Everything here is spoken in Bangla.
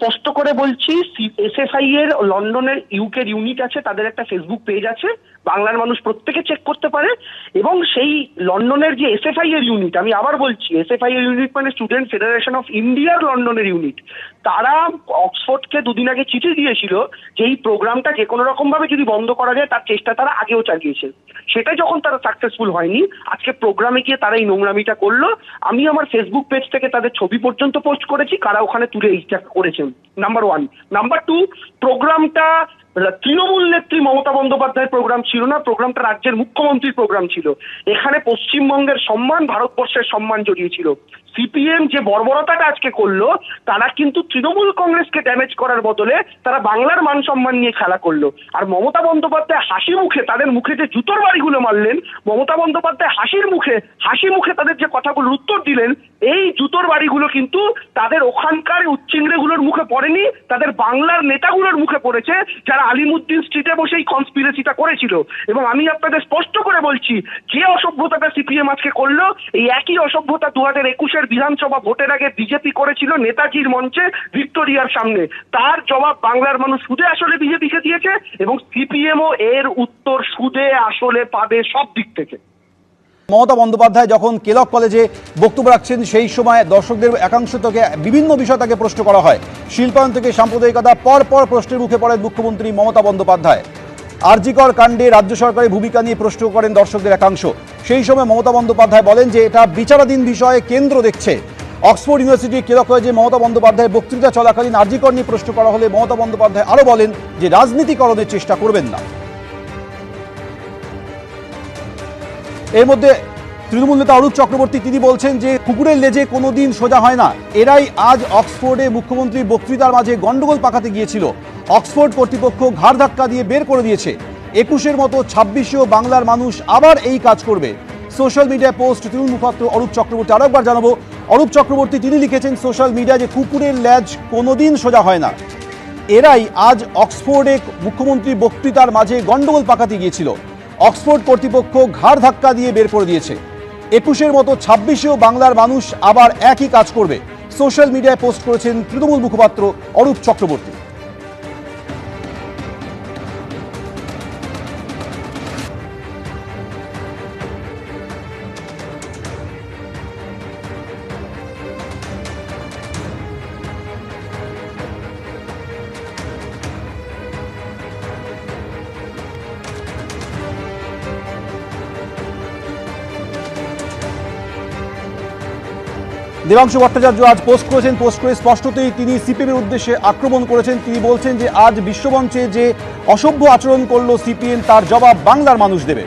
স্পষ্ট করে বলছি, এসএফআই এর লন্ডনের ইউকের ইউনিট আছে, তাদের একটা ফেসবুক পেজ আছে, বাংলার মানুষ প্রত্যেকে চেক করতে পারে। এবং সেই লন্ডনের যে এসএফআই এর ইউনিট, আমি আবার বলছি, এসএফআই এর ইউনিট মানে স্টুডেন্ট ফেডারেশন অফ ইন্ডিয়ার লন্ডনের ইউনিট, তারা অক্সফোর্ডকে দুদিন আগে চিঠি দিয়েছিল যে এই প্রোগ্রামটা যে কোনো রকম ভাবে যদি বন্ধ করা যায় তার চেষ্টা তারা আগেও চালিয়েছে। সেটা যখন তারা সাকসেসফুল হয়নি, আজকে প্রোগ্রামে গিয়ে তারা এই নোংরামিটা করলো। আমি আমার ফেসবুক পেজ থেকে তাদের ছবি পর্যন্ত পোস্ট করেছি কারা ওখানে তুলে এইটা করেছেন, নাম্বার 1। নাম্বার 2, প্রোগ্রামটা তৃণমূল নেত্রী মমতা বন্দ্যোপাধ্যায়ের প্রোগ্রাম ছিল না, প্রোগ্রামটা রাজ্যের মুখ্যমন্ত্রীর প্রোগ্রাম ছিল। এখানে পশ্চিমবঙ্গের সম্মান, ভারতবর্ষের সম্মান জড়িয়েছিল। সিপিএম যে বর্বরতাটা আজকে করলো, তারা কিন্তু তৃণমূল কংগ্রেসকে ড্যামেজ করার বদলে তারা বাংলার মান সম্মান নিয়ে খেলা করলো। আর মমতা বন্দ্যোপাধ্যায় হাসি মুখে তাদের মুখে যে জুতোর বাড়িগুলো মারলেন, মমতা বন্দ্যোপাধ্যায় হাসি মুখে তাদের যে কথাগুলোর উত্তর দিলেন, এই জুতোর বাড়িগুলো কিন্তু তাদের ওখানকার উচ্চিংড়েগুলোর মুখে পড়েনি, তাদের বাংলার নেতাগুলোর মুখে পড়েছে, যারা আলিমুদ্দিন স্ট্রিটে বসে এই কনস্পিরেসিটা করেছিল। এবং আমি আপনাদের স্পষ্ট করে বলছি, যে অসভ্যতাটা সিপিএম আজকে করলো, এই একই অসভ্যতা 2021-এর বিধানসভা ভোটের আগে বিজেপি করেছিল নেতাজির মঞ্চে ভিক্টোরিয়ার সামনে। তার জবাব বাংলার মানুষ সুদে আসলে বিজেপিকে দিয়েছে, এবং সিপিএমও এর উত্তর সুদে আসলে পাবে সব দিক থেকে। মমতা বন্দ্যোপাধ্যায় যখন কেলক কলেজে বক্তব্য রাখছেন, সেই সময় দর্শকদের একাংশ থেকে বিভিন্ন বিষয় তাকে প্রশ্ন করা হয়। শিল্পায়ন থেকে সাম্প্রদায়িকতা, পরপর প্রশ্নের মুখে পড়েন মুখ্যমন্ত্রী মমতা বন্দ্যোপাধ্যায়। আরজিকর কাণ্ডে রাজ্য সরকারের ভূমিকা নিয়ে প্রশ্ন করেন দর্শকদের একাংশ। সেই সময় মমতা বন্দ্যোপাধ্যায় বলেন যে এটা বিচারাধীন বিষয়ে কেন্দ্র দেখছে। অক্সফোর্ড ইউনিভার্সিটি কেলক কলেজে মমতা বন্দ্যোপাধ্যায়ের বক্তৃতা চলাকালীন আরজিকর নিয়ে প্রশ্ন করা হলে মমতা বন্দ্যোপাধ্যায় আরও বলেন যে রাজনীতিকরণের চেষ্টা করবেন না। এর মধ্যে তৃণমূল নেতা অরূপ চক্রবর্তী তিনি বলছেন যে কুকুরের লেজে কোনোদিন সোজা হয় না। এরাই আজ অক্সফোর্ডে মুখ্যমন্ত্রীর বক্তৃতার মাঝে গন্ডগোল পাকাতে গিয়েছিল। অক্সফোর্ড কর্তৃপক্ষ ঘাড় ধাক্কা দিয়ে বের করে দিয়েছে। 21-এর মতো 26-এও বাংলার মানুষ আবার এই কাজ করবে। সোশ্যাল মিডিয়ায় পোস্ট তৃণমূল মুখপাত্র অরূপ চক্রবর্তী। আরো একবার জানাবো, অরূপ চক্রবর্তী তিনি লিখেছেন সোশ্যাল মিডিয়ায় যে কুকুরের লেজ কোনোদিন সোজা হয় না। এরাই আজ অক্সফোর্ডে মুখ্যমন্ত্রী বক্তৃতার মাঝে গন্ডগোল পাকাতে গিয়েছিল। অক্সফোর্ড কর্তৃপক্ষ ঘাড় ধাক্কা দিয়ে বের করে দিয়েছে। 21-এর মতো 26-এও বাংলার মানুষ আবার একই কাজ করবে। সোশ্যাল মিডিয়ায় পোস্ট করেছেন তৃণমূল মুখপাত্র অরূপ চক্রবর্তী। দেবাংশু ভট্টাচার্য আজ পোস্ট করেছেন, পোস্ট করে স্পষ্টতই তিনি সিপিএমের উদ্দেশ্যে আক্রমণ করেছেন। তিনি বলছেন যে আজ বিশ্বমঞ্চে যে অসভ্য আচরণ করলো সিপিএম, তার জবাব বাংলার মানুষ দেবে।